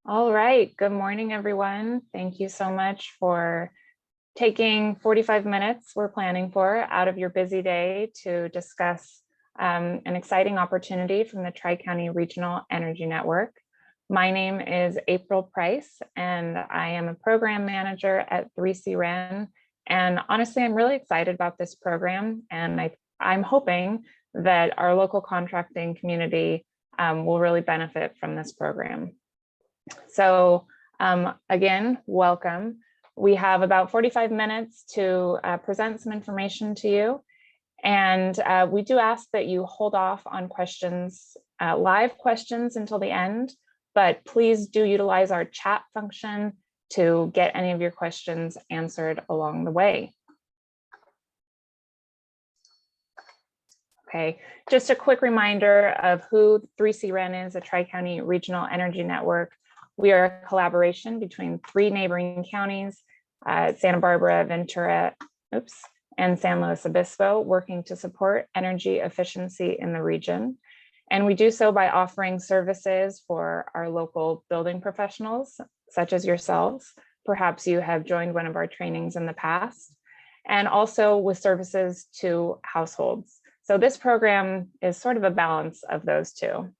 All right, good morning, everyone. Thank you so much for taking 45 minutes we're planning for out of your busy day to discuss an exciting opportunity from the Tri-County Regional Energy Network. My name is April Price, and I am a program manager at 3C-REN. And honestly, I'm really excited about this program, and I'm hoping that our local contracting community will really benefit from this program. So again, welcome. We have about 45 minutes to present some information to you. And we do ask that you hold off on questions, live questions until the end, but please do utilize our chat function to get any of your questions answered along the way. Okay, just a quick reminder of who 3C-REN is, a Tri-County Regional Energy Network. We are a collaboration between 3 neighboring counties, Santa Barbara, Ventura, and San Luis Obispo, working to support energy efficiency in the region. And we do so by offering services for our local building professionals, such as yourselves. Perhaps you have joined one of our trainings in the past, and also with services to households. So this program is sort of a balance of those two.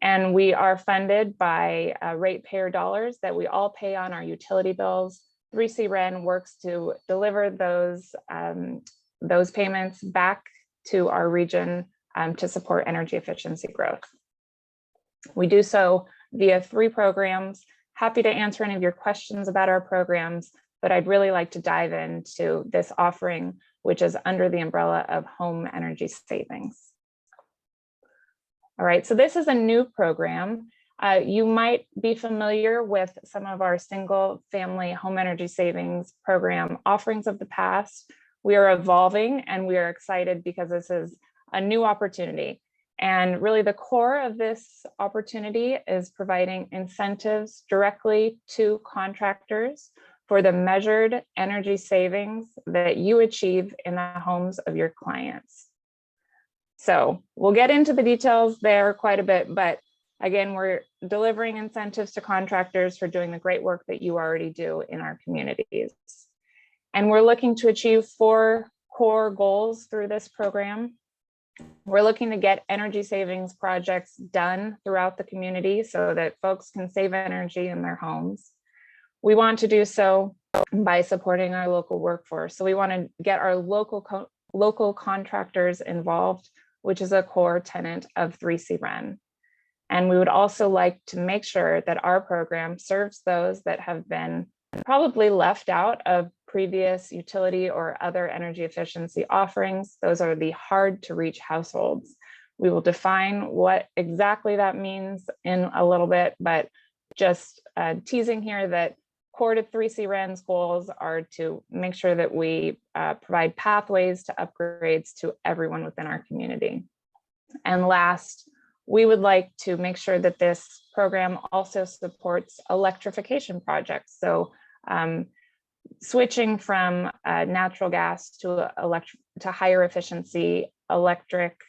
And we are funded by ratepayer dollars that we all pay on our utility bills. 3C-REN works to deliver those payments back to our region to support energy efficiency growth. We do so via 3 programs. Happy to answer any of your questions about our programs, but I'd really like to dive into this offering, which is under the umbrella of home energy savings. All right, so this is a new program. You might be familiar with some of our single family home energy savings program offerings of the past. We are evolving and we are excited because this is a new opportunity. And really the core of this opportunity is providing incentives directly to contractors for the measured energy savings that you achieve in the homes of your clients. So we'll get into the details there quite a bit, but again, we're delivering incentives to contractors for doing the great work that you already do in our communities. And we're looking to achieve 4 core goals through this program. We're looking to get energy savings projects done throughout the community so that folks can save energy in their homes. We want to do so by supporting our local workforce. So we want to get our local contractors involved, which is a core tenet of 3C-REN. And we would also like to make sure that our program serves those that have been probably left out of previous utility or other energy efficiency offerings. Those are the hard to reach households. We will define what exactly that means in a little bit, but just teasing here that core to 3C-REN's goals are to make sure that we provide pathways to upgrades to everyone within our community. And last, we would like to make sure that this program also supports electrification projects. So switching from natural gas to higher efficiency electric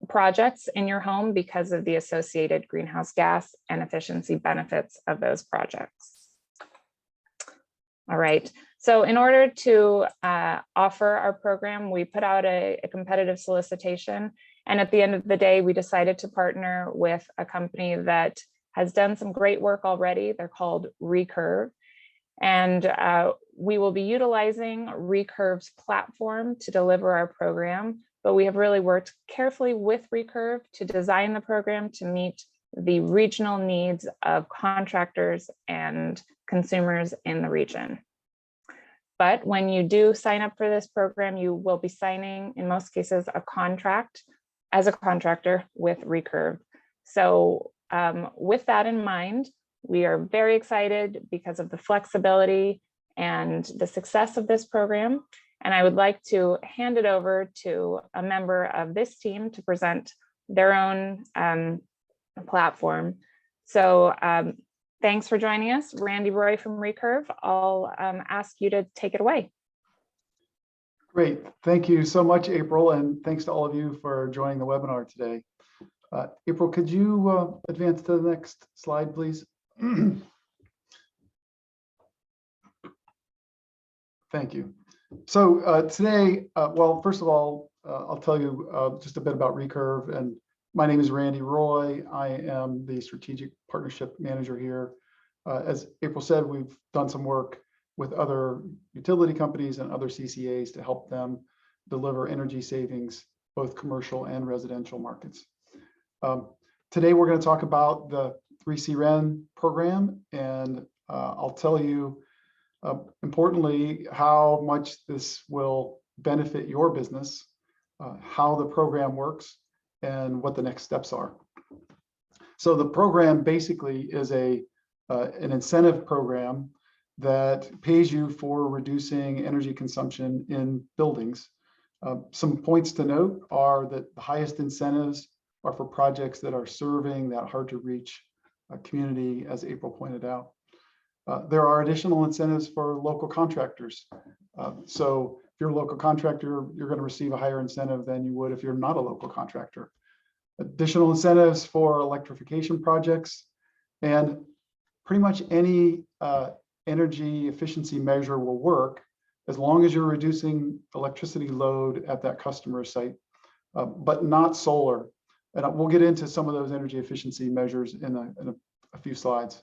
projects in your home because of the associated greenhouse gas and efficiency benefits of those projects. All right, so in order to offer our program, we put out a competitive solicitation, and at the end of the day, we decided to partner with a company that has done some great work already. They're called Recurve, and we will be utilizing Recurve's platform to deliver our program. But we have really worked carefully with Recurve to design the program to meet the regional needs of contractors and consumers in the region. But when you do sign up for this program, you will be signing, in most cases, a contract as a contractor with Recurve. So with that in mind, we are very excited because of the flexibility and the success of this program. And I would like to hand it over to a member of this team to present their own platform. So thanks for joining us. Randy Roy from Recurve. I'll ask you to take it away. Great. Thank you so much, April. And thanks to all of you for joining the webinar today. April, could you advance to the next slide, please? Thank you. So today, well, first of all, I'll tell you just a bit about Recurve. And my name is Randy Roy. I am the Strategic Partnership Manager here. As April said, we've done some work with other utility companies and other CCAs to help them deliver energy savings, both commercial and residential markets. Today, we're going to talk about the 3C-REN program, and I'll tell you importantly, how much this will benefit your business, how the program works, and what the next steps are. So the program basically is an incentive program that pays you for reducing energy consumption in buildings. Some points to note are that the highest incentives are for projects that are serving that hard-to-reach community, as April pointed out. There are additional incentives for local contractors. So if you're a local contractor, you're going to receive a higher incentive than you would if you're not a local contractor. Additional incentives for electrification projects, and pretty much any energy efficiency measure will work as long as you're reducing electricity load at that customer site, but not solar. And we'll get into some of those energy efficiency measures in a few slides.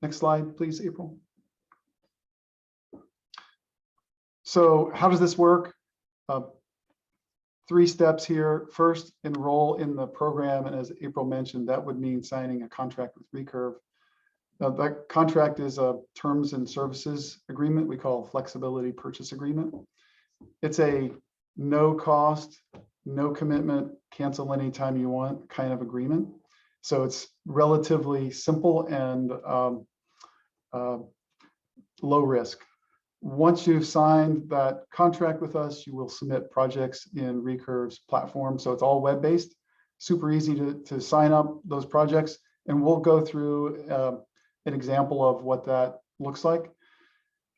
Next slide, please, April. So how does this work? 3 steps here. First, enroll in the program. And as April mentioned, that would mean signing a contract with Recurve. That contract is a terms and services agreement we call flexibility purchase agreement. It's a no cost, no commitment, cancel anytime you want kind of agreement. So it's relatively simple and low risk. Once you've signed that contract with us, you will submit projects in Recurve's platform. So it's all web-based, super easy to sign up those projects. And we'll go through an example of what that looks like.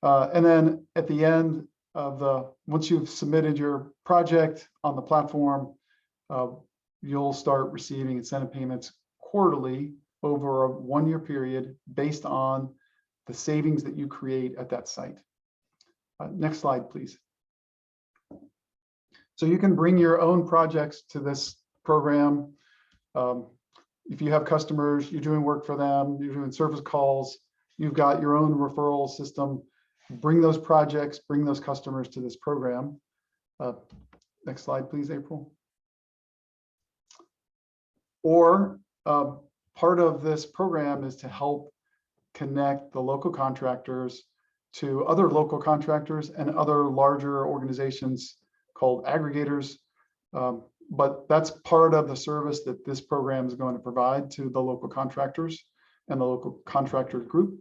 And then at the end of once you've submitted your project on the platform, you'll start receiving incentive payments quarterly over a 1-year period based on the savings that you create at that site. Next slide, please. So you can bring your own projects to this program. If you have customers, you're doing work for them, you're doing service calls, you've got your own referral system, bring those projects, bring those customers to this program. Next slide, please, April. Or part of this program is to help connect the local contractors to other local contractors and other larger organizations called aggregators. But that's part of the service that this program is going to provide to the local contractors and the local contractor group.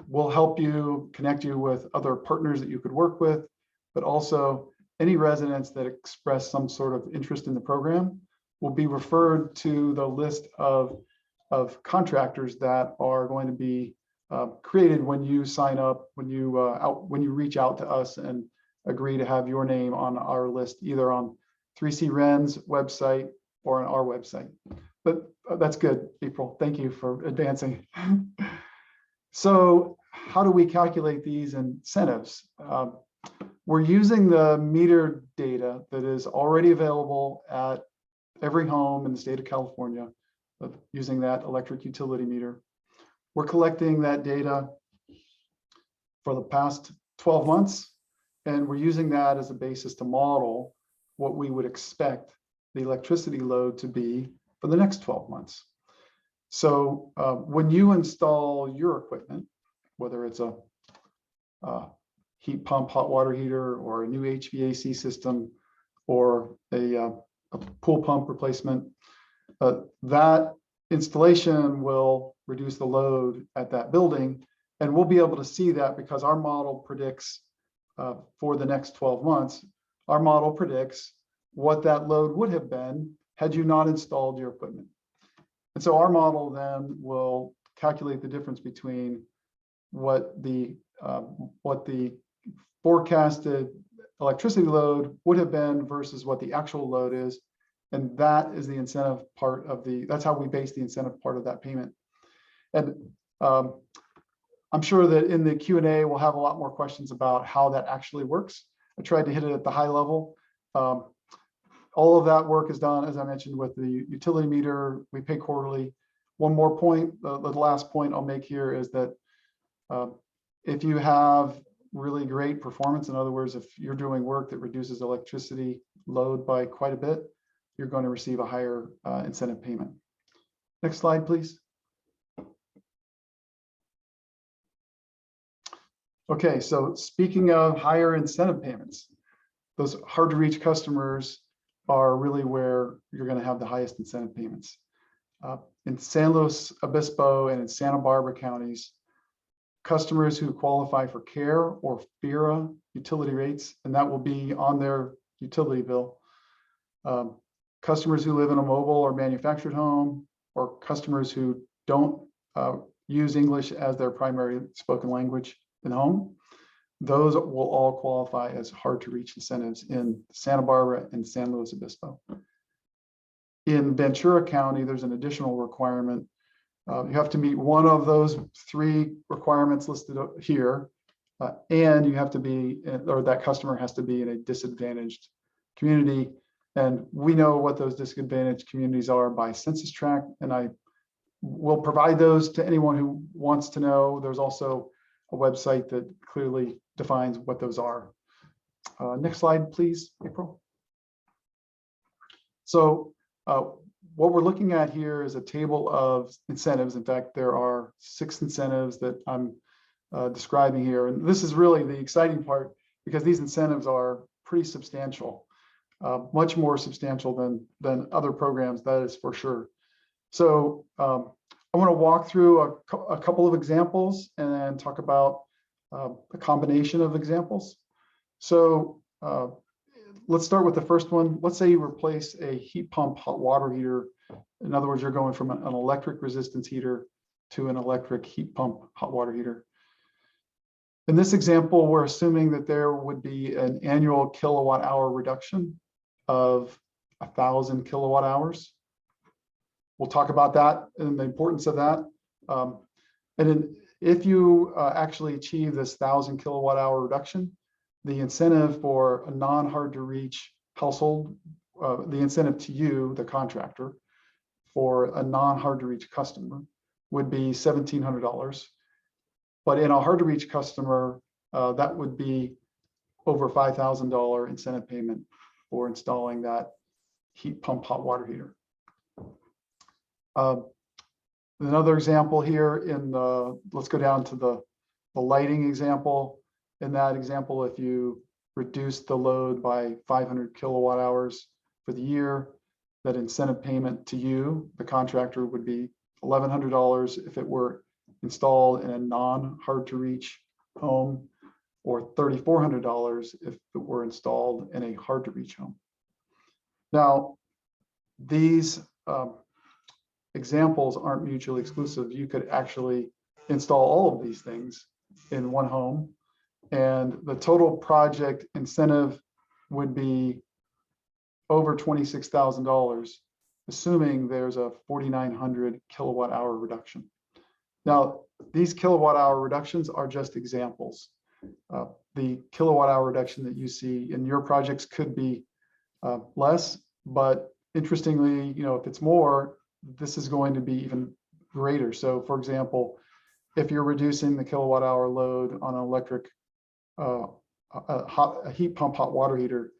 We'll help you, connect you with other partners that you could work with, but also any residents that express some sort of interest in the program will be referred to the list of contractors that are going to be created when you sign up, when you reach out to us and agree to have your name on our list, either on 3C-REN's website or on our website. But that's good, April. Thank you for advancing. So how do we calculate these incentives? We're using the meter data that is already available at every home in the state of California, using that electric utility meter. We're collecting that data for the past 12 months, and we're using that as a basis to model what we would expect the electricity load to be for the next 12 months. So when you install your equipment, whether it's a heat pump, hot water heater, or a new HVAC system, or a pool pump replacement, that installation will reduce the load at that building. And we'll be able to see that because our model predicts for the next 12 months, our model predicts what that load would have been had you not installed your equipment. And so our model then will calculate the difference between what the forecasted electricity load would have been versus what the actual load is. And that is the incentive part of that's how we base the incentive part of that payment. And I'm sure that in the Q&A, we'll have a lot more questions about how that actually works. I tried to hit it at the high level. All of that work is done, as I mentioned, with the utility meter. We pay quarterly. One more point, the last point I'll make here is that if you have really great performance, in other words, if you're doing work that reduces electricity load by quite a bit, you're going to receive a higher incentive payment. Next slide, please. Okay, so speaking of higher incentive payments, those hard to reach customers are really where you're going to have the highest incentive payments. In San Luis Obispo and in Santa Barbara counties, customers who qualify for CARE or FERA utility rates, and that will be on their utility bill. Customers who live in a mobile or manufactured home, or customers who don't use English as their primary spoken language in home, those will all qualify as hard to reach incentives in Santa Barbara and San Luis Obispo. In Ventura County, there's an additional requirement. You have to meet one of those 3 requirements listed here, and you have to be, or that customer has to be in a disadvantaged community. And we know what those disadvantaged communities are by census tract, and I will provide those to anyone who wants to know. There's also a website that clearly defines what those are. Next slide, please, April. So what we're looking at here is a table of incentives. In fact, there are 6 incentives that I'm describing here. And this is really the exciting part, because these incentives are pretty substantial, much more substantial than other programs, that is for sure. So I want to walk through a couple of examples and then talk about a combination of examples. So let's start with the first one. Let's say you replace a heat pump hot water heater. In other words, you're going from an electric resistance heater to an electric heat pump hot water heater. In this example, we're assuming that there would be an annual kilowatt hour reduction of 1,000 kilowatt hours. We'll talk about that and the importance of that. And then if you actually achieve this 1,000 kilowatt hour reduction, the incentive for a non-hard to reach household, the incentive to you, the contractor, for a non-hard to reach customer would be $1,700. But in a hard to reach customer, that would be over $5,000 incentive payment for installing that heat pump hot water heater. Another example here let's go down to the lighting example. In that example, if you reduce the load by 500 kilowatt hours for the year, that incentive payment to you, the contractor, would be $1,100 if it were installed in a non-hard to reach home, or $3,400 if it were installed in a hard to reach home. Now, these examples aren't mutually exclusive. You could actually install all of these things in one home, and the total project incentive would be over $26,000, assuming there's a 4,900 kilowatt hour reduction. Now, these kilowatt hour reductions are just examples. The kilowatt hour reduction that you see in your projects could be less, but interestingly, if it's more, this is going to be even greater. So for example, if you're reducing the kilowatt hour load on an electric a heat pump hot water heater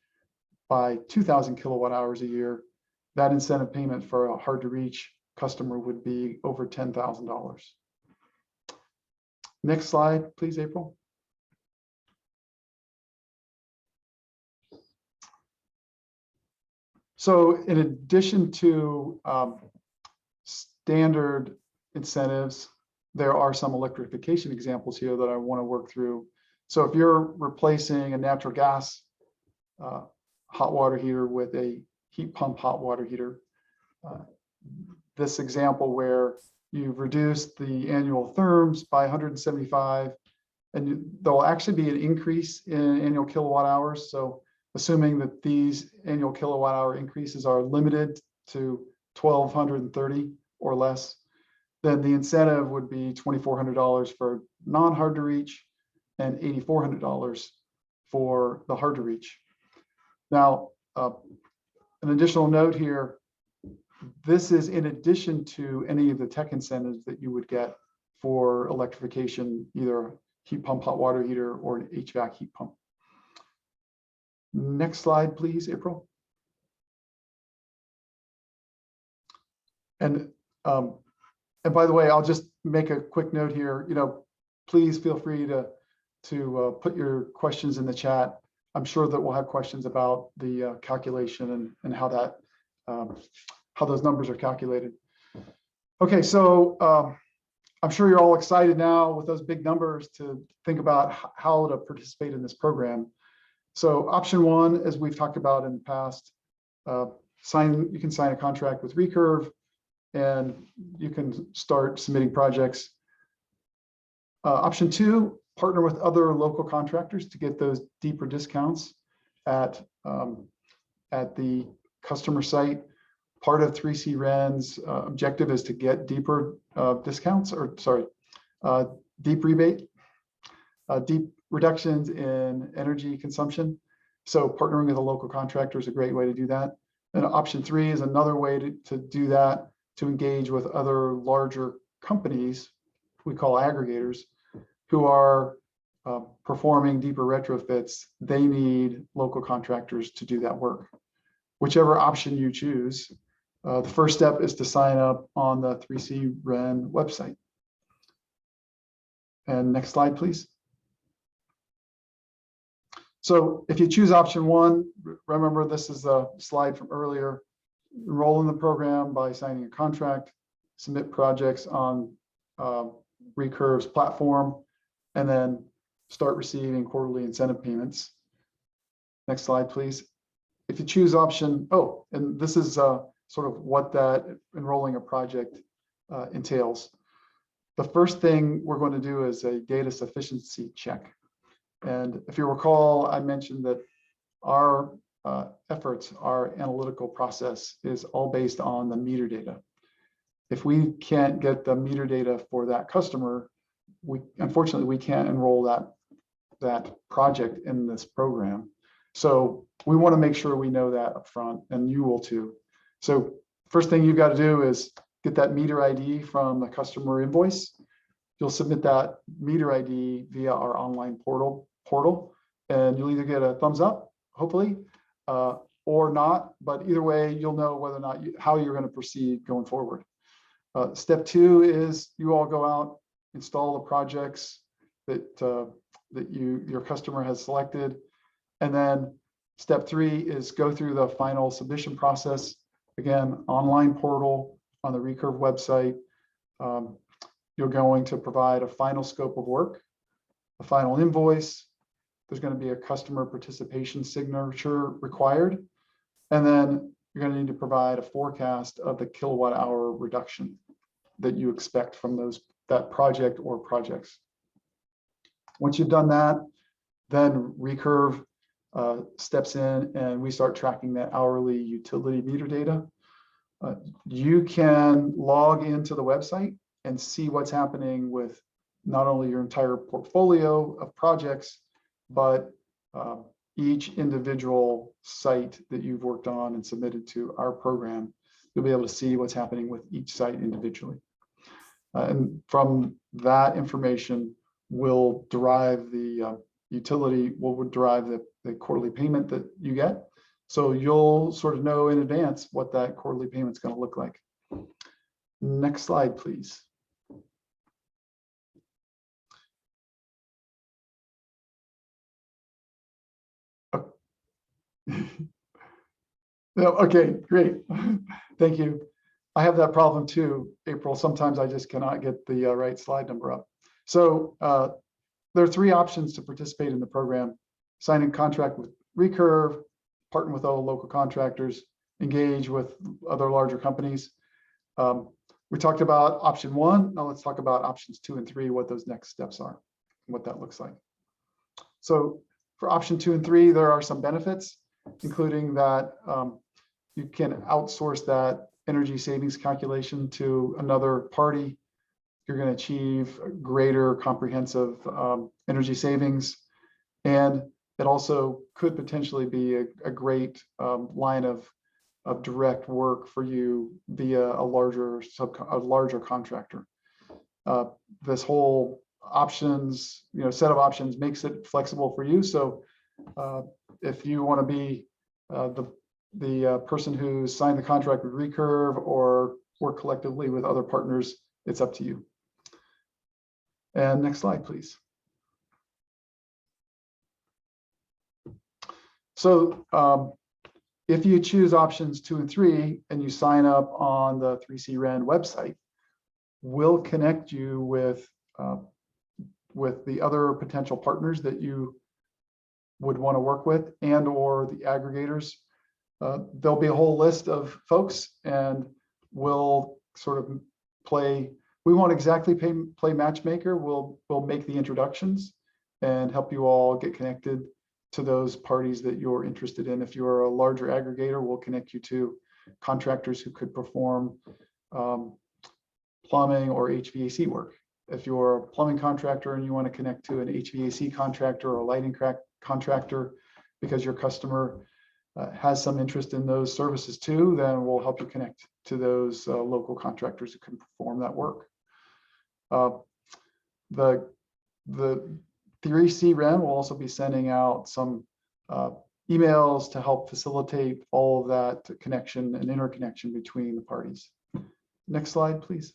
by 2,000 kilowatt hours a year, that incentive payment for a hard to reach customer would be over $10,000. Next slide, please, April. So in addition to standard incentives, there are some electrification examples here that I want to work through. So if you're replacing a natural gas hot water heater with a heat pump hot water heater, this example where you've reduced the annual therms by 175, and there'll actually be an increase in annual kilowatt hours. So assuming that these annual kilowatt hour increases are limited to 1,230 or less, then the incentive would be $2,400 for non-hard to reach and $8,400 for the hard to reach. Now, an additional note here, this is in addition to any of the tech incentives that you would get for electrification, either a heat pump, hot water heater, or an HVAC heat pump. Next slide, please, April. And by the way, I'll just make a quick note here. Please feel free to put your questions in the chat. I'm sure that we'll have questions about the calculation and how that how those numbers are calculated. Okay, so I'm sure you're all excited now with those big numbers to think about how to participate in this program. So option one, as we've talked about in the past, you can sign a contract with Recurve and you can start submitting projects. Option two, partner with other local contractors to get those deeper discounts at the customer site. Part of 3C-REN's objective is to get deeper discounts, or sorry, deep rebate, deep reductions in energy consumption. So partnering with a local contractor is a great way to do that. And option three is another way to do that, to engage with other larger companies we call aggregators, who are performing deeper retrofits. They need local contractors to do that work. Whichever option you choose, the first step is to sign up on the 3C-REN website. And next slide, please. So if you choose option one, remember this is a slide from earlier. Enroll in the program by signing a contract, submit projects on Recurve's platform, and then start receiving quarterly incentive payments. Next slide, please. If you choose option, and this is sort of what that enrolling a project entails. The first thing we're going to do is a data sufficiency check. And if you recall, I mentioned that our efforts, our analytical process is all based on the meter data. If we can't get the meter data for that customer, unfortunately, we can't enroll that project in this program. So we want to make sure we know that up front, and you will too. So first thing you've got to do is get that meter ID from the customer invoice. You'll submit that meter ID via our online portal, and you'll either get a thumbs up, hopefully, or not. But either way, you'll know whether or not how you're going to proceed going forward. Step two is you all go out, install the projects that your customer has selected, and then step three is go through the final submission process. Again, online portal on the Recurve website. You're going to provide a final scope of work, a final invoice. There's going to be a customer participation signature required. And then you're going to need to provide a forecast of the kilowatt hour reduction that you expect from that project or projects. Once you've done that, then Recurve steps in and we start tracking that hourly utility meter data. You can log into the website and see what's happening with not only your entire portfolio of projects, but each individual site that you've worked on and submitted to our program. You'll be able to see what's happening with each site individually. And from that information, we'll derive the utility, would derive the quarterly payment that you get. So you'll sort of know in advance what that quarterly payment's going to look like. Next slide, please. No, okay, great. Thank you. I have that problem too, April. Sometimes I just cannot get the right slide number up. So there are three options to participate in the program: signing a contract with Recurve, partner with other local contractors, engage with other larger companies. We talked about option one. Now let's talk about options 2 and 3, what those next steps are, and what that looks like. So for option 2 and 3, there are some benefits. including that you can outsource that energy savings calculation to another party. You're going to achieve greater comprehensive energy savings. And it also could potentially be a great line of direct work for you via a larger contractor. This whole options, set of options makes it flexible for you. So if you want to be the person who signed the contract with Recurve or work collectively with other partners, it's up to you. And next slide, please. So if you choose options 2 and 3 and you sign up on the 3C-REN website, we'll connect you with the other potential partners that you would want to work with, and or the aggregators. There'll be a whole list of folks, and we'll sort of play. We won't exactly play matchmaker. We'll make the introductions and help you all get connected to those parties that you're interested in. If you're a larger aggregator, we'll connect you to contractors who could perform plumbing or HVAC work. If you're a plumbing contractor and you want to connect to an HVAC contractor or a lighting contractor because your customer has some interest in those services too, then we'll help you connect to those local contractors who can perform that work. The 3C-REN will also be sending out some emails to help facilitate all of that connection and interconnection between the parties. Next slide, please.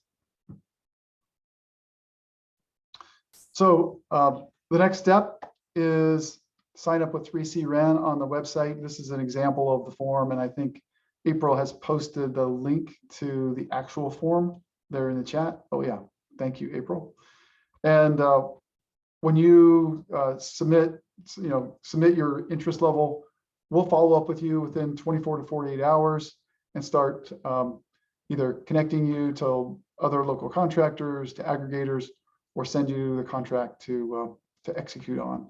So the next step is sign up with 3C-REN on the website. This is an example of the form, and I think April has posted the link to the actual form there in the chat. Oh yeah, thank you, April. And when you submit your interest level, we'll follow up with you within 24 to 48 hours and start either connecting you to other local contractors, to aggregators, or send you the contract to execute on.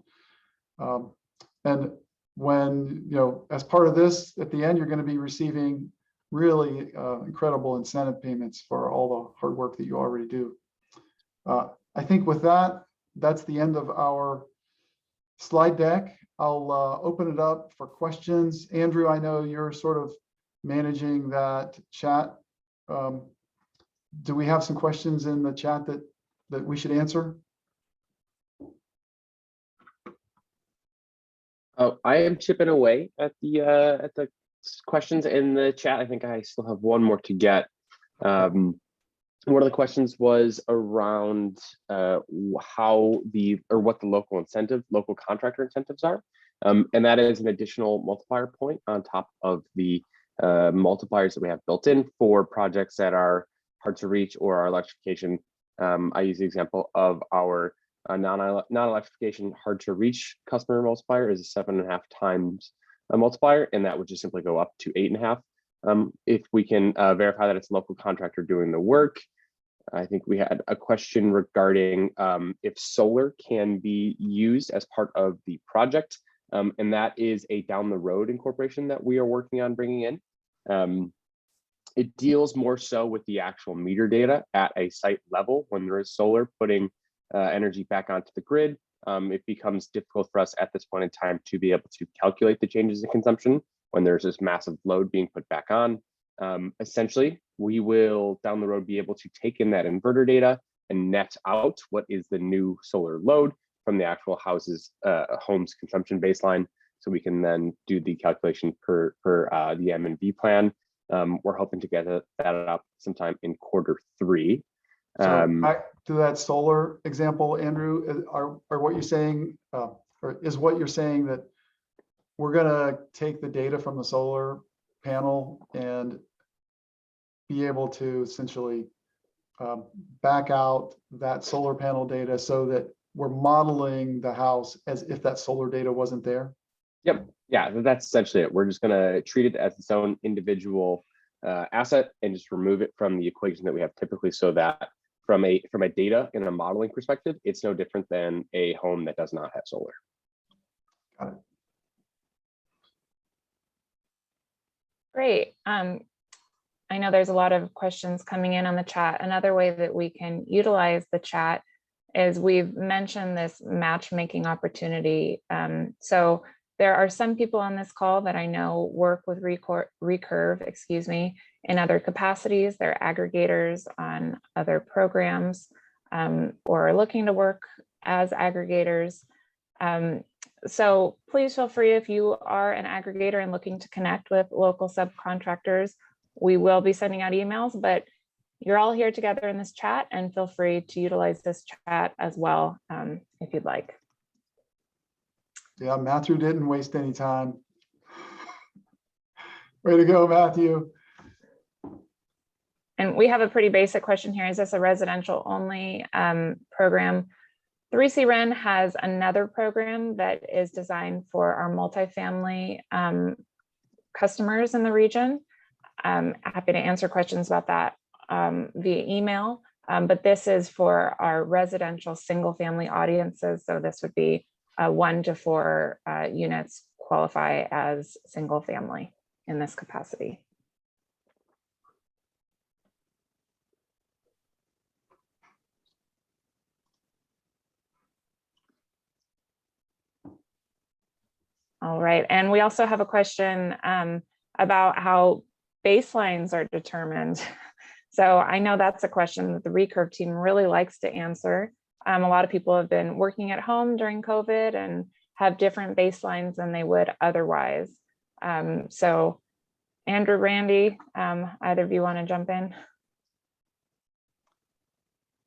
And when, as part of this, at the end, you're going to be receiving really incredible incentive payments for all the hard work that you already do. I think with that, that's the end of our slide deck. I'll open it up for questions. Andrew, I know you're sort of managing that chat. Do we have some questions in the chat that we should answer? Oh, I am chipping away at the questions in the chat. I think I still have one more to get. One of the questions was around what the local contractor incentives are, and that is an additional multiplier point on top of the multipliers that we have built in for projects that are hard to reach or our electrification. I use the example of our non-electrification hard to reach customer multiplier is a 7.5 times a multiplier, and that would just simply go up to 8.5. If we can verify that it's a local contractor doing the work. I think we had a question regarding if solar can be used as part of the project, and that is a down the road incorporation that we are working on bringing in. It deals more so with the actual meter data at a site level. When there is solar putting energy back onto the grid, it becomes difficult for us at this point in time to be able to calculate the changes in consumption when there's this massive load being put back on. Essentially, we will down the road be able to take in that inverter data and net out what is the new solar load from the actual home's consumption baseline. So we can then do the calculation per the M&V plan. We're hoping to get that up sometime in Q3. So back to that solar example, Andrew, are what you're saying, or is what you're saying that we're going to take the data from the solar panel and be able to essentially back out that solar panel data so that we're modeling the house as if that solar data wasn't there? Yep. Yeah, that's essentially it. We're just going to treat it as its own individual asset and just remove it from the equation that we have typically, so that from a data and a modeling perspective, it's no different than a home that does not have solar. Got it. Great. I know there's a lot of questions coming in on the chat. Another way that we can utilize the chat is we've mentioned this matchmaking opportunity. So there are some people on this call that I know work with Recurve, excuse me, in other capacities. They're aggregators on other programs or are looking to work as aggregators. So please feel free, if you are an aggregator and looking to connect with local subcontractors, we will be sending out emails, but you're all here together in this chat, and feel free to utilize this chat as well if you'd like. Yeah, Matthew didn't waste any time. Way to go, Matthew. And we have a pretty basic question here. Is this a residential only program? 3C-REN has another program that is designed for our multifamily customers in the region. I'm happy to answer questions about that via email, but this is for our residential single family audiences. So this would be 1 to 4 units qualify as single family in this capacity. All right, and we also have a question about how baselines are determined. So I know that's a question that the Recurve team really likes to answer. A lot of people have been working at home during COVID and have different baselines than they would otherwise. So Andrew, Randy, either of you want to jump in?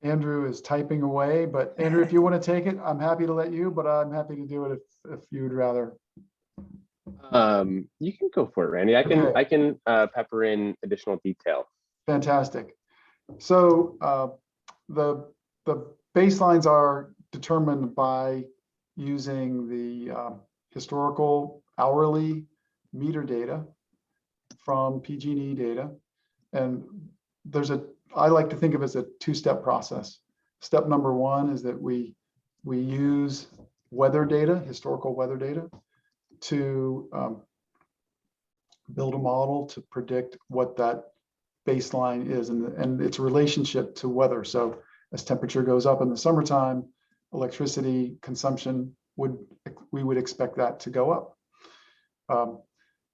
Andrew is typing away, but Andrew, if you want to take it, I'm happy to let you, but I'm happy to do it if you'd rather. You can go for it, Randy. I can pepper in additional detail. Fantastic. So the baselines are determined by using the historical hourly meter data from PG&E data, and I like to think of it as a 2-step process. Step number 1 is that we use weather data, historical weather data, to build a model to predict what that baseline is and its relationship to weather. So as temperature goes up in the summertime, electricity consumption we would expect that to go up.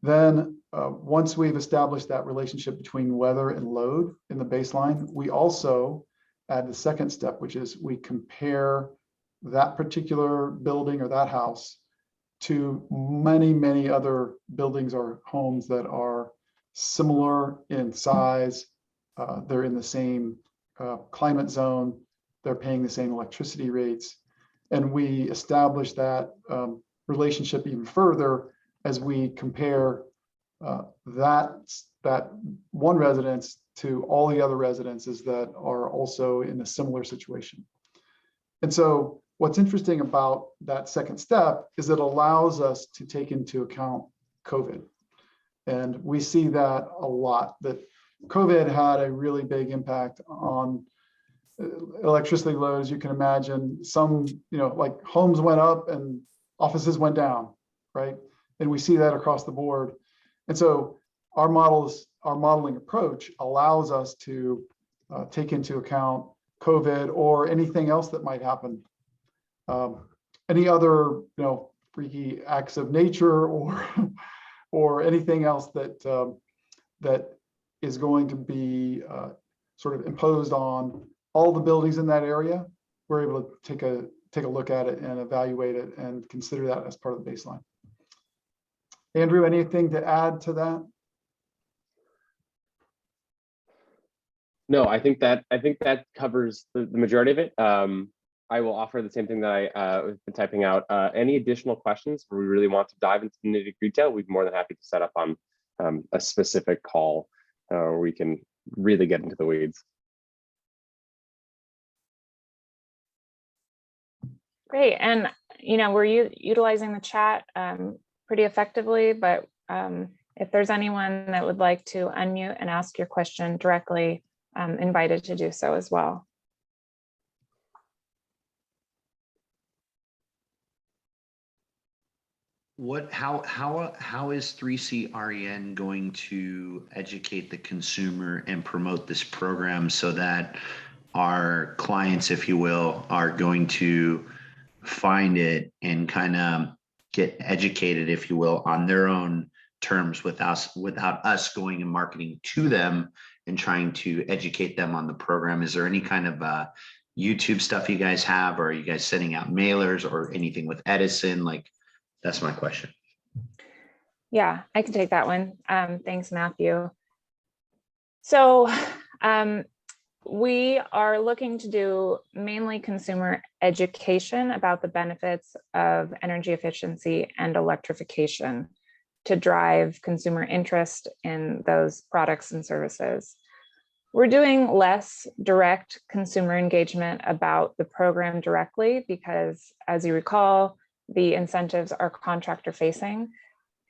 Then once we've established that relationship between weather and load in the baseline, we also add the second step, which is we compare that particular building or that house to many, many other buildings or homes that are similar in size. They're in the same climate zone. They're paying the same electricity rates. And we establish that relationship even further as we compare that one residence to all the other residences that are also in a similar situation. And so what's interesting about that second step is it allows us to take into account COVID. And we see that a lot, that COVID had a really big impact on electricity load. As you can imagine, some, like homes went up and offices went down, right? And we see that across the board. And so our modeling approach allows us to take into account COVID or anything else that might happen. Any other, freaky acts of nature or anything else that is going to be sort of imposed on all the buildings in that area. We're able to take a look at it and evaluate it and consider that as part of the baseline. Andrew, anything to add to that? No, I think that covers the majority of it. I will offer the same thing that I've been typing out. Any additional questions where we really want to dive into the nitty-gritty detail, we'd be more than happy to set up on a specific call where we can really get into the weeds. Great, and we're utilizing the chat pretty effectively, but if there's anyone that would like to unmute and ask your question directly, invited to do so as well. how is 3C-REN going to educate the consumer and promote this program so that our clients, if you will, are going to find it and kind of get educated, if you will, on their own terms without us going and marketing to them and trying to educate them on the program? Is there any kind of YouTube stuff you guys have, or are you guys sending out mailers or anything with Edison? Like, that's my question. Yeah, I can take that one. Thanks, Matthew. So we are looking to do mainly consumer education about the benefits of energy efficiency and electrification to drive consumer interest in those products and services. We're doing less direct consumer engagement about the program directly because, as you recall, the incentives are contractor facing.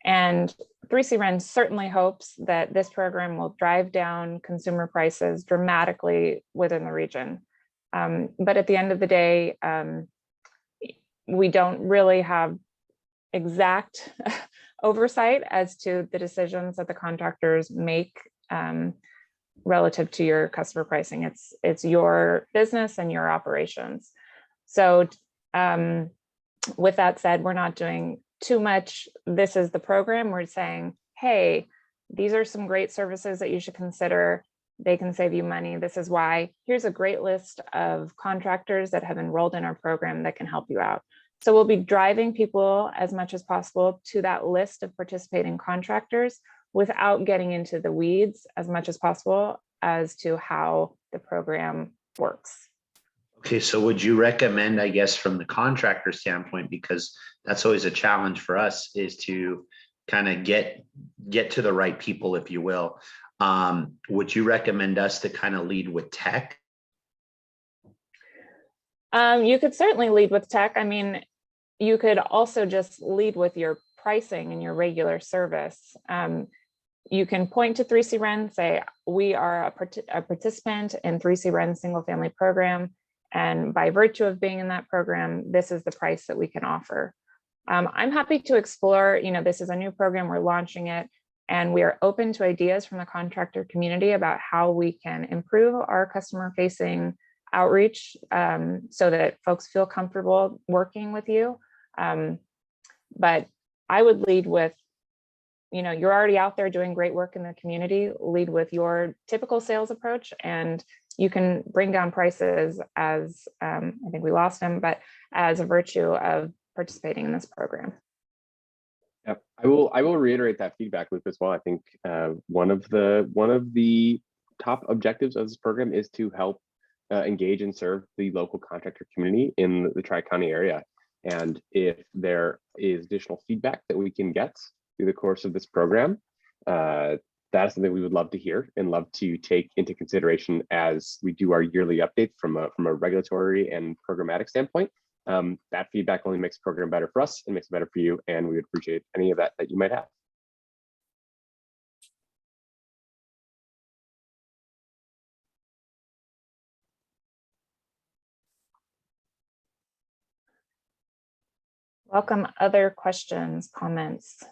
And 3C-REN's certainly hopes that this program will drive down consumer prices dramatically within the region. But at the end of the day, we don't really have exact oversight as to the decisions that the contractors make relative to your customer pricing. It's your business and your operations. So with that said, we're not doing too much. This is the program. We're saying, hey, these are some great services that you should consider. They can save you money. This is why. Here's a great list of contractors that have enrolled in our program that can help you out. So we'll be driving people as much as possible to that list of participating contractors without getting into the weeds as much as possible as to how the program works. Okay, so would you recommend, I guess, from the contractor standpoint, because that's always a challenge for us, is to kind of get to the right people, if you will. Would you recommend us to kind of lead with tech? You could certainly lead with tech. I mean, you could also just lead with your pricing and your regular service. You can point to 3C-REN, say, we are a participant in 3C-REN's single family program. And by virtue of being in that program, this is the price that we can offer. I'm happy to explore, this is a new program, we're launching it, and we are open to ideas from the contractor community about how we can improve our customer facing outreach so that folks feel comfortable working with you. But I would lead with, you're already out there doing great work in the community, lead with your typical sales approach, and you can bring down prices as, I think we lost him, but as a virtue of participating in this program. Yep, I will reiterate that feedback loop as well. I think one of the top objectives of this program is to help engage and serve the local contractor community in the Tri-County area. And if there is additional feedback that we can get through the course of this program, that is something we would love to hear and love to take into consideration as we do our yearly updates from a regulatory and programmatic standpoint. That feedback only makes the program better for us and makes it better for you, and we would appreciate any of that you might have. Welcome other questions, comments.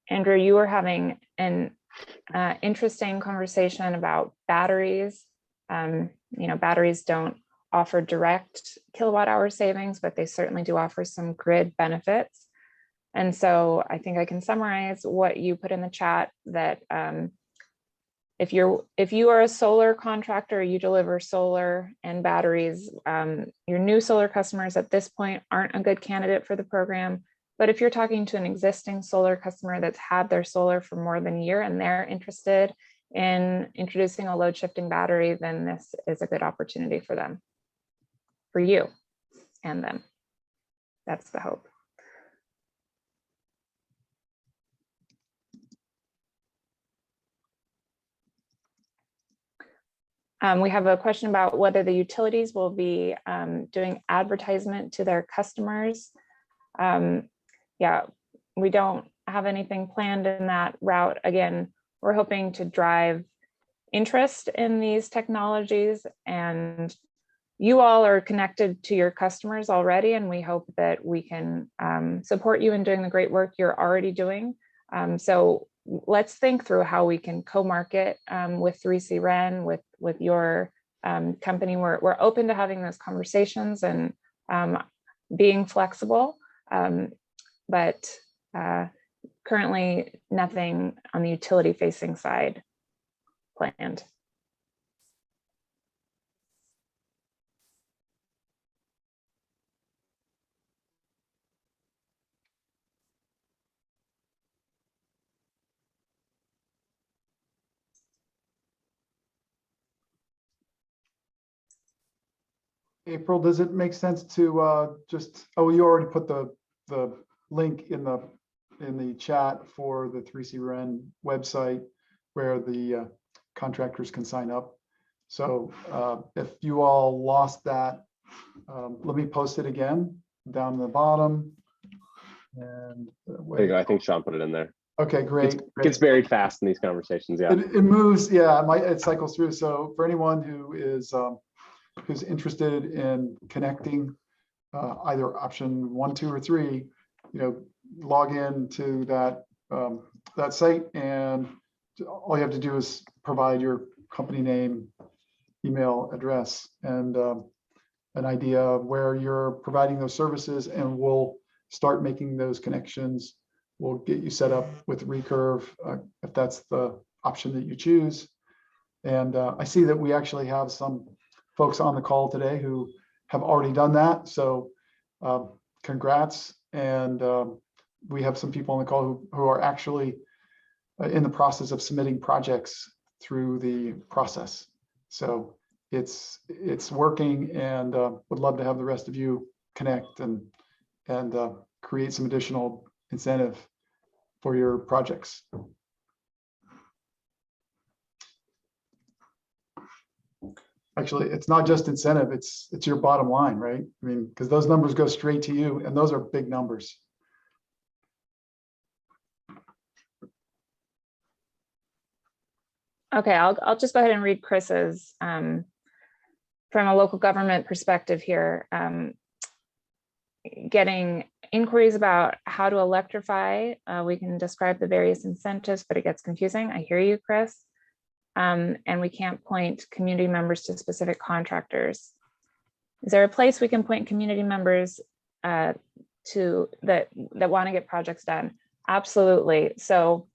Andrew, you were having an interesting conversation about batteries. Batteries don't offer direct kilowatt hour savings, but they certainly do offer some grid benefits. And so I think I can summarize what you put in the chat, that if you are a solar contractor, you deliver solar and batteries, your new solar customers at this point aren't a good candidate for the program. But if you're talking to an existing solar customer that's had their solar for more than a year and they're interested in introducing a load shifting battery, then this is a good opportunity for them, for you and them. That's the hope. We have a question about whether the utilities will be doing advertisement to their customers. Yeah, we don't have anything planned in that route. Again, we're hoping to drive interest in these technologies and you all are connected to your customers already, and we hope that we can support you in doing the great work you're already doing. So let's think through how we can co-market with 3C-REN, with your company. We're open to having those conversations and being flexible, but currently nothing on the utility facing side planned. April, does it make sense to just, oh, you already put the link in the chat for the 3C-REN website where the contractors can sign up. So if you all lost that, let me post it again down the bottom. And There you go. I think Sean put it in there. Okay, great. Gets buried fast in these conversations. Yeah, it moves. Yeah, it cycles through. So for anyone who is who's interested in connecting either option 1, 2, or 3, log in to that that site, and all you have to do is provide your company name, email address, and an idea of where you're providing those services, and we'll start making those connections. We'll get you set up with Recurve if that's the option that you choose. And I see that we actually have some folks on the call today who have already done that. So congrats. And we have some people on the call who are actually in the process of submitting projects through the process. So it's working, and would love to have the rest of you connect and create some additional incentive for your projects. Actually, it's not just incentive, it's your bottom line, right? I mean, because those numbers go straight to you, and those are big numbers. Okay, I'll just go ahead and read Chris's from a local government perspective here. Getting inquiries about how to electrify. We can describe the various incentives, but it gets confusing. I hear you, Chris. And we can't point community members to specific contractors. Is there a place we can point community members to that want to get projects done? Absolutely. So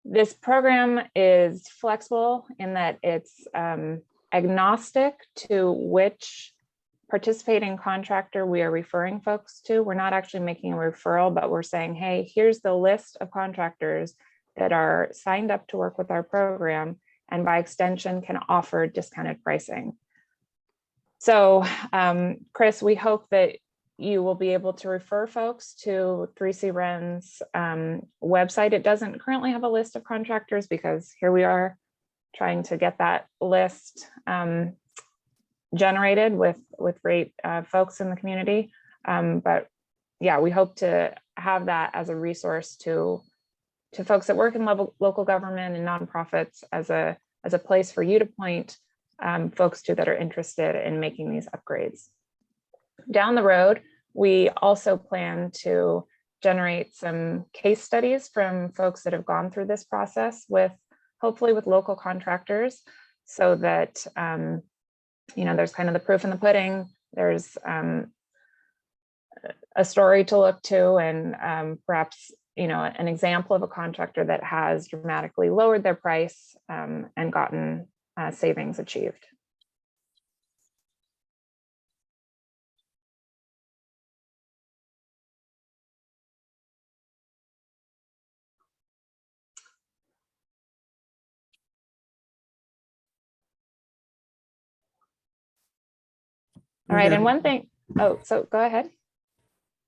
this program is flexible in that it's agnostic to which participating contractor we are referring folks to. We're not actually making a referral, but we're saying, hey, here's the list of contractors that are signed up to work with our program, and by extension can offer discounted pricing. So Chris, we hope that you will be able to refer folks to 3C-REN's website. It doesn't currently have a list of contractors because here we are trying to get that list generated with great folks in the community. But yeah, we hope to have that as a resource to folks that work in local government and nonprofits as a place for you to point folks to that are interested in making these upgrades. Down the road, we also plan to generate some case studies from folks that have gone through this process hopefully with local contractors, so that there's kind of the proof in the pudding. There's a story to look to, and perhaps an example of a contractor that has dramatically lowered their price and gotten savings achieved. All right, and one thing, so go ahead.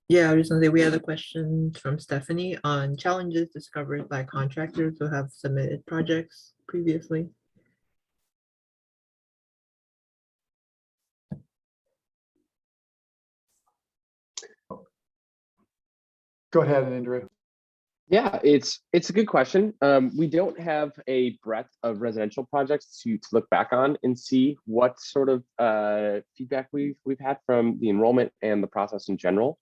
Yeah, I was gonna say we had a question from Stephanie on challenges discovered by contractors who have submitted projects previously. Go ahead, Andrew. Yeah, it's a good question. We don't have a breadth of residential projects to look back on and see what sort of feedback we've had from the enrollment and the process in general.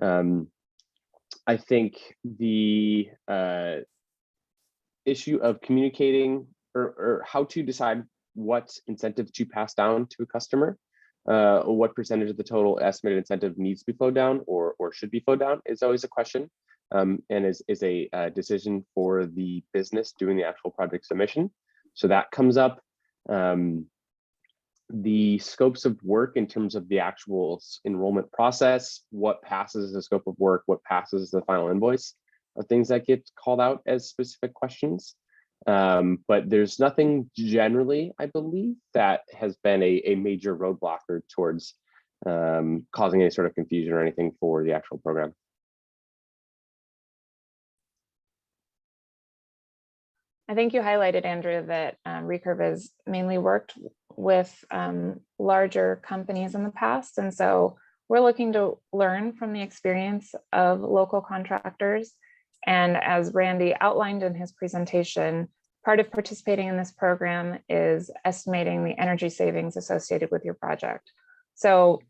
I think the issue of communicating or how to decide what incentive to pass down to a customer, what percentage of the total estimated incentive needs to be flowed down or should be flowed down is always a question, and is a decision for the business doing the actual project submission. So that comes up. The scopes of work in terms of the actual enrollment process, what passes the scope of work, what passes the final invoice, are things that get called out as specific questions. But there's nothing generally, I believe, that has been a major roadblocker towards causing any sort of confusion or anything for the actual program. I think you highlighted, Andrew, that Recurve has mainly worked with larger companies in the past. And so we're looking to learn from the experience of local contractors. And as Randy outlined in his presentation, part of participating in this program is estimating the energy savings associated with your project. So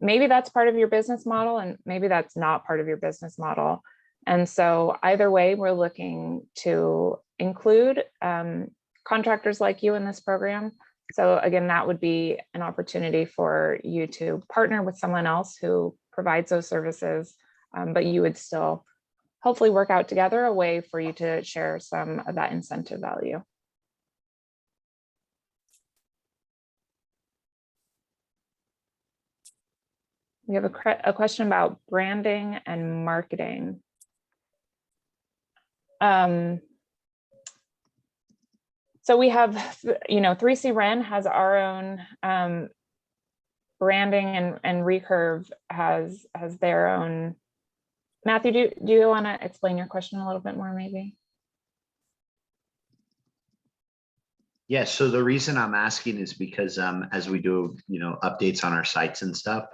maybe that's part of your business model, and maybe that's not part of your business model. And so either way, we're looking to include contractors like you in this program. So again, that would be an opportunity for you to partner with someone else who provides those services, but you would still hopefully work out together a way for you to share some of that incentive value. We have a question about branding and marketing. So we have, 3C-REN has our own branding, and Recurve has their own. Matthew, do you want to explain your question a little bit more, maybe? Yes. So the reason I'm asking is because as we do, updates on our sites and stuff,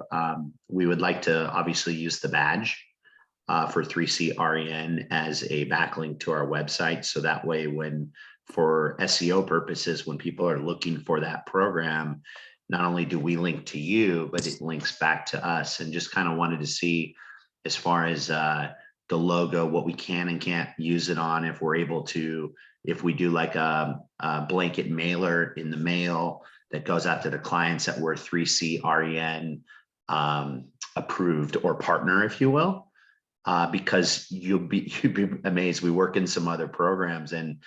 we would like to obviously use the badge for 3C-REN as a backlink to our website. So that way, for SEO purposes, when people are looking for that program, not only do we link to you, but it links back to us. And just kind of wanted to see, as far as the logo, what we can and can't use it on, if we're able to, if we do like a blanket mailer in the mail that goes out to the clients that we're 3C-REN approved or partner, if you will, because you'd be amazed. We work in some other programs, and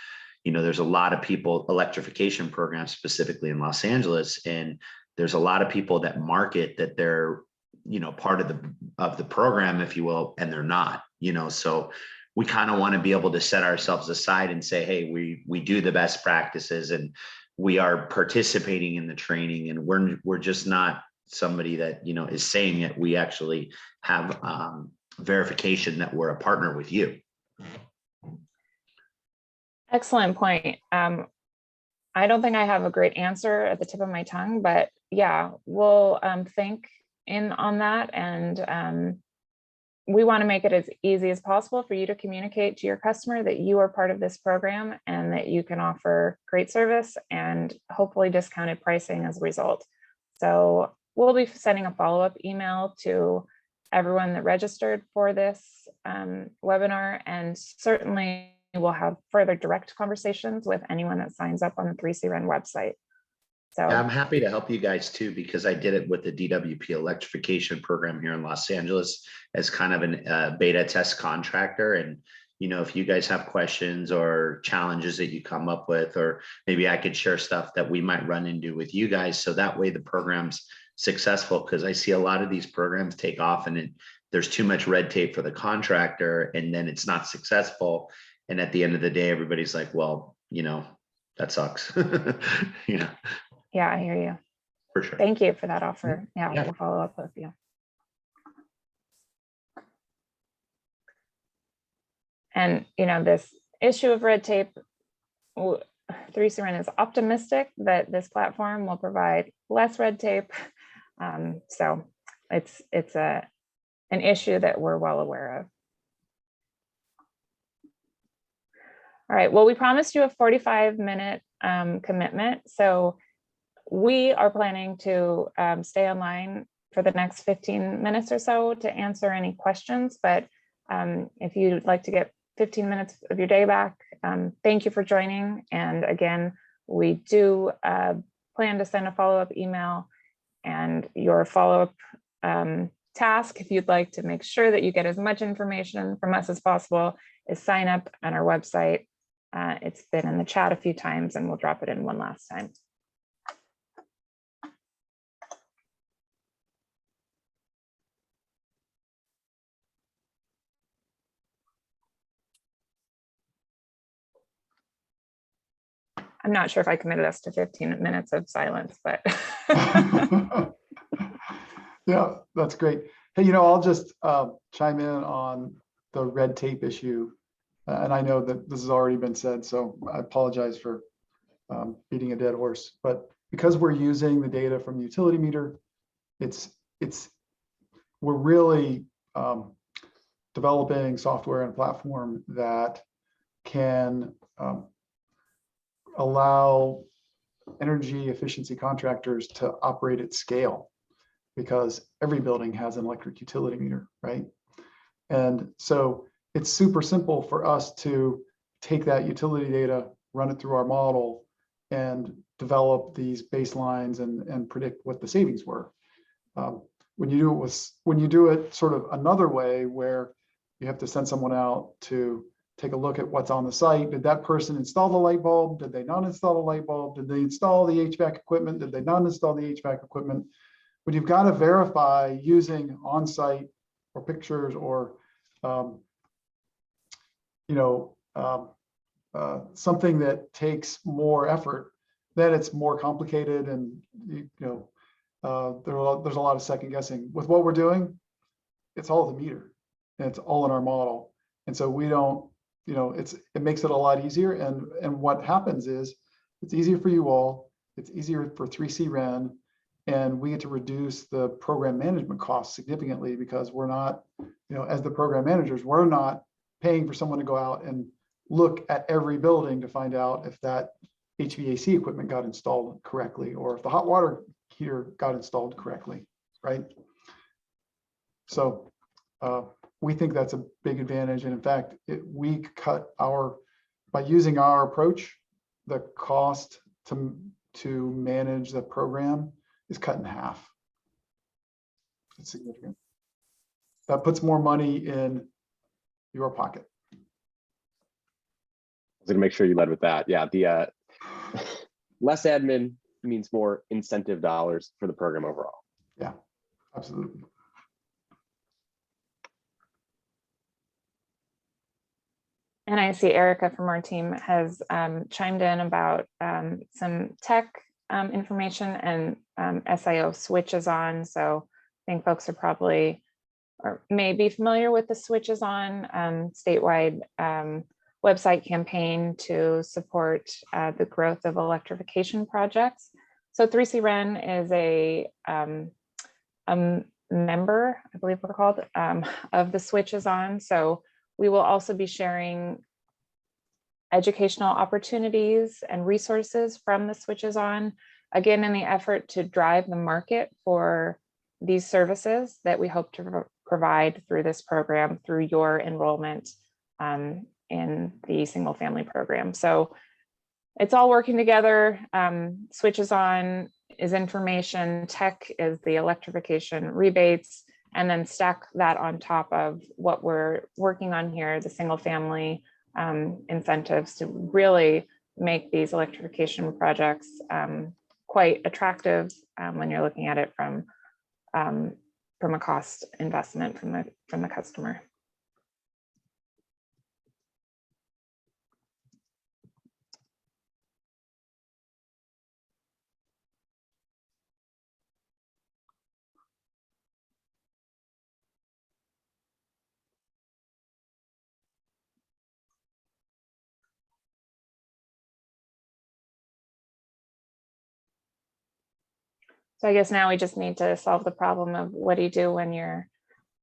there's a lot of people, electrification programs specifically in Los Angeles, and there's a lot of people that market that they're part of the program, if you will, and they're not. So we kind of want to be able to set ourselves aside and say, hey, we do the best practices, and we are participating in the training, and we're just not somebody that is saying it. We actually have verification that we're a partner with you. Excellent point. I don't think I have a great answer at the tip of my tongue, but yeah, we'll think in on that, and we want to make it as easy as possible for you to communicate to your customer that you are part of this program and that you can offer great service and hopefully discounted pricing as a result. So we'll be sending a follow-up email to everyone that registered for this webinar, and certainly we'll have further direct conversations with anyone that signs up on the 3C-REN website. So yeah, I'm happy to help you guys too, because I did it with the DWP electrification program here in Los Angeles as kind of a beta test contractor. And, if you guys have questions or challenges that you come up with, or maybe I could share stuff that we might run into with you guys, so that way the program's successful, because I see a lot of these programs take off and there's too much red tape for the contractor, and then it's not successful. And at the end of the day, everybody's like, well, that sucks. yeah, I hear you. For sure. Thank you for that offer. Yeah, we'll follow up with you. And, this issue of red tape, 3C-REN is optimistic that this platform will provide less red tape. So it's an issue that we're well aware of. All right, well, we promised you a 45-minute commitment. So we are planning to stay online for the next 15 minutes or so to answer any questions. But if you'd like to get 15 minutes of your day back, thank you for joining. And again, we do plan to send a follow-up email, and your follow-up task, if you'd like to make sure that you get as much information from us as possible, is sign up on our website. It's been in the chat a few times, and we'll drop it in one last time. I'm not sure if I committed us to 15 minutes of silence, but. Yeah, that's great. Hey, I'll just chime in on the red tape issue. And I know that this has already been said, so I apologize for beating a dead horse. But because we're using the data from the utility meter, we're really developing software and platform that can allow energy efficiency contractors to operate at scale, because every building has an electric utility meter, right? And so it's super simple for us to take that utility data, run it through our model, and develop these baselines and predict what the savings were. When you do it sort of another way, where you have to send someone out to take a look at what's on the site. Did that person install the light bulb? Did they not install the light bulb? Did they install the HVAC equipment? Did they not install the HVAC equipment? But you've got to verify using on-site or pictures or something that takes more effort. Then it's more complicated, and there's a lot of second guessing. With what we're doing, it's all the meter, and it's all in our model. And so we don't, it makes it a lot easier. And what happens is it's easier for you all, it's easier for 3C-REN, and we get to reduce the program management costs significantly, because we're not, as the program managers, we're not paying for someone to go out and look at every building to find out if that HVAC equipment got installed correctly, or if the hot water heater got installed correctly, right? So we think that's a big advantage. And in fact, we cut by using our approach, the cost to manage the program is cut in half. It's significant. That puts more money in your pocket. I was going to make sure you led with that. Yeah, the less admin means more incentive dollars for the program overall. Yeah, absolutely. And I see Erica from our team has chimed in about some tech information and SIO switches on. So I think folks are probably, or may be familiar with the switches on statewide website campaign to support the growth of electrification projects. So 3C-REN is a member, I believe we're called, of the switches on. So we will also be sharing educational opportunities and resources from the switches on, again, in the effort to drive the market for these services that we hope to provide through this program, through your enrollment in the single family program. So it's all working together. Switches on is information, tech is the electrification rebates, and then stack that on top of what we're working on here, the single family incentives to really make these electrification projects quite attractive when you're looking at it from a cost investment from the customer. So I guess now we just need to solve the problem of what do you do when your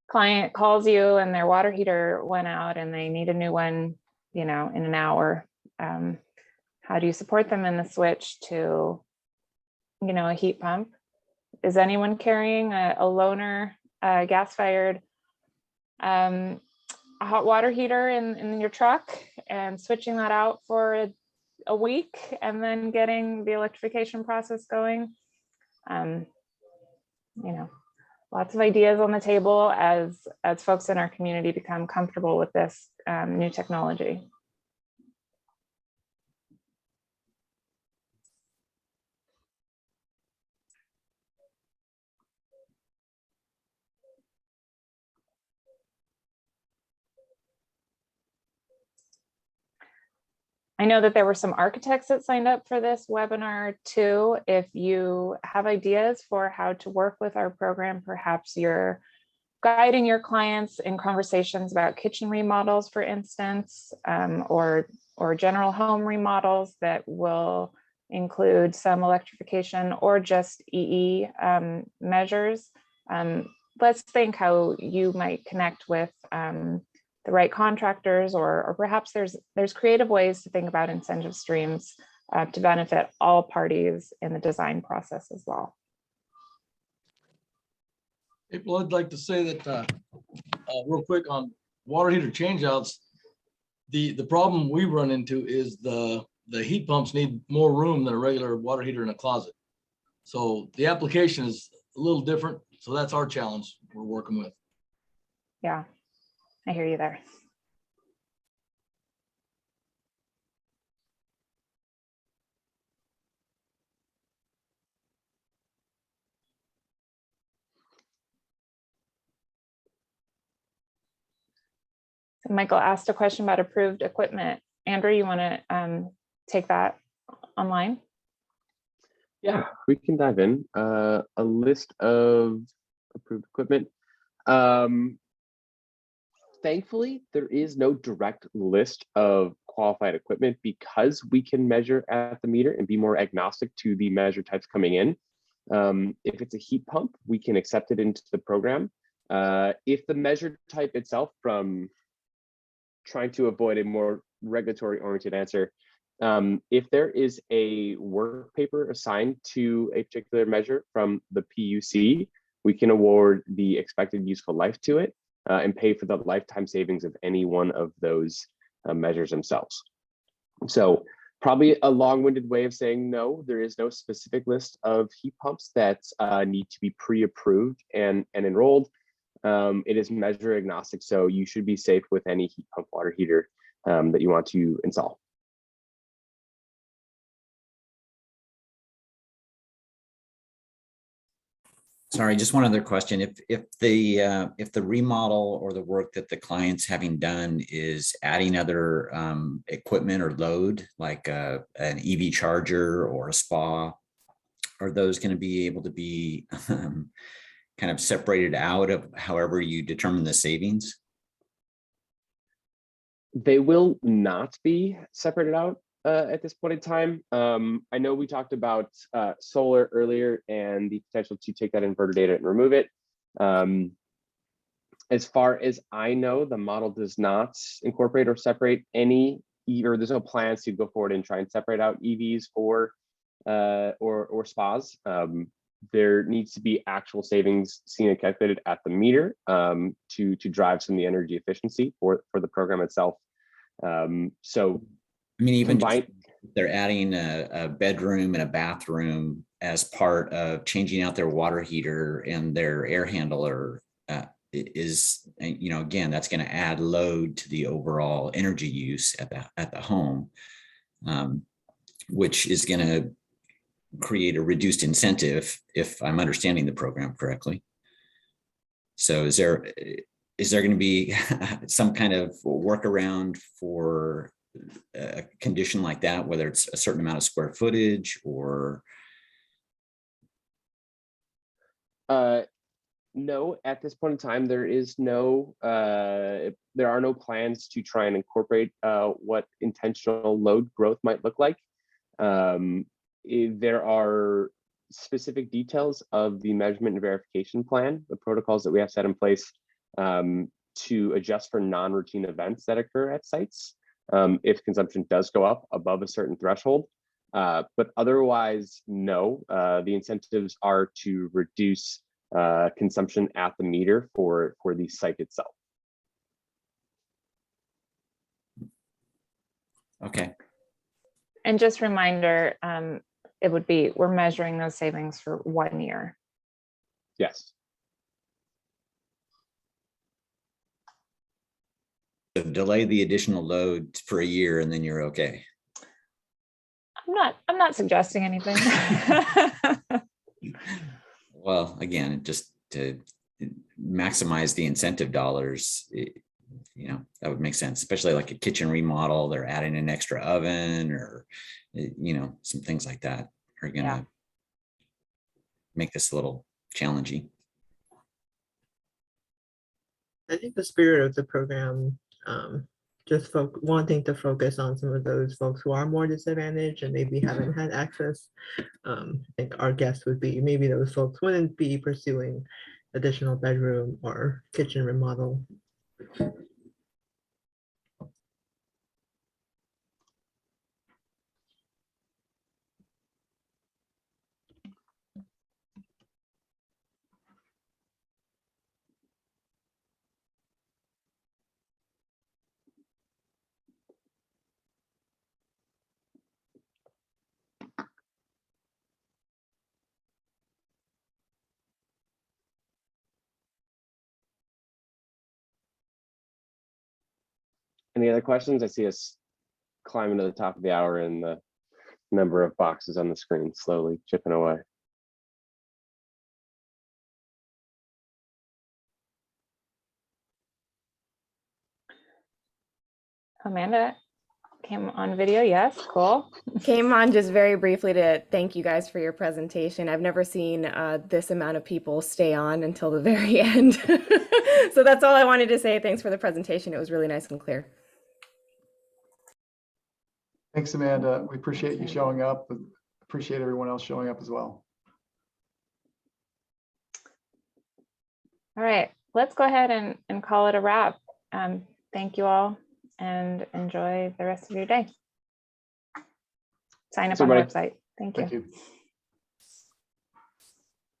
client calls you and their water heater went out and they need a new one, in an hour. how do you support them in the switch to, a heat pump? Is anyone carrying a loaner gas-fired a hot water heater in your truck and switching that out for a week and then getting the electrification process going? Lots of ideas on the table as folks in our community become comfortable with this new technology. I know that there were some architects that signed up for this webinar too. If you have ideas for how to work with our program, perhaps you're guiding your clients in conversations about kitchen remodels, for instance, or general home remodels that will include some electrification or just EE measures. Let's think how you might connect with the right contractors, or perhaps there's creative ways to think about incentive streams to benefit all parties in the design process as well. Well, I'd like to say that real quick on water heater changeouts, the problem we run into is the heat pumps need more room than a regular water heater in a closet. So the application is a little different. So that's our challenge we're working with. Yeah, I hear you there. So Michael asked a question about approved equipment. Andrew, you want to take that online? Yeah, we can dive in. A list of approved equipment. Thankfully, there is no direct list of qualified equipment because we can measure at the meter and be more agnostic to the measure types coming in. If it's a heat pump, we can accept it into the program. If the measure type itself, from trying to avoid a more regulatory oriented answer, if there is a work paper assigned to a particular measure from the PUC, we can award the expected useful life to it and pay for the lifetime savings of any one of those measures themselves. So probably a long-winded way of saying no, there is no specific list of heat pumps that need to be pre-approved and enrolled. It is measure agnostic, so you should be safe with any heat pump water heater that you want to install. Sorry, just one other question. If the remodel or the work that the client's having done is adding other equipment or load, like an EV charger or a spa, are those going to be able to be kind of separated out of however you determine the savings? They will not be separated out at this point in time. I know we talked about solar earlier and the potential to take that inverter data and remove it. As far as I know, the model does not incorporate or separate any, or there's no plans to go forward and try and separate out EVs or spas. There needs to be actual savings seen and calculated at the meter to drive some of the energy efficiency for the program itself. So I mean, even if they're adding a bedroom and a bathroom as part of changing out their water heater and their air handler, is, again, that's going to add load to the overall energy use at the home, which is going to create a reduced incentive, if I'm understanding the program correctly. So is there going to be some kind of workaround for a condition like that, whether it's a certain amount of square footage or? No, at this point in time, there is no, there are no plans to try and incorporate what intentional load growth might look like. There are specific details of the measurement and verification plan, the protocols that we have set in place to adjust for non-routine events that occur at sites. if consumption does go up above a certain threshold. But otherwise, no, the incentives are to reduce consumption at the meter for the site itself. Okay. And just reminder, it would be, we're measuring those savings for 1 year. Yes. So delay the additional load for a year and then you're okay. I'm not suggesting anything. Well, again, just to maximize the incentive dollars, you know, that would make sense, especially like a kitchen remodel, they're adding an extra oven or, you know, some things like that are gonna make this a little challenging. I think the spirit of the program, just wanting to focus on some of those folks who are more disadvantaged and maybe haven't had access. I think our guess would be maybe those folks wouldn't be pursuing additional bedroom or kitchen remodel. Any other questions? I see us climbing to the top of the hour and the number of boxes on the screen slowly chipping away. Amanda came on video. Yes, cool. Came on just very briefly to thank you guys for your presentation. I've never seen this amount of people stay on until the very end. So that's all I wanted to say. Thanks for the presentation. It was really nice and clear. Thanks, Amanda. We appreciate you showing up, and appreciate everyone else showing up as well. All right, let's go ahead and call it a wrap. Thank you all and enjoy the rest of your day. Sign up on the website. Thank you. Thank you.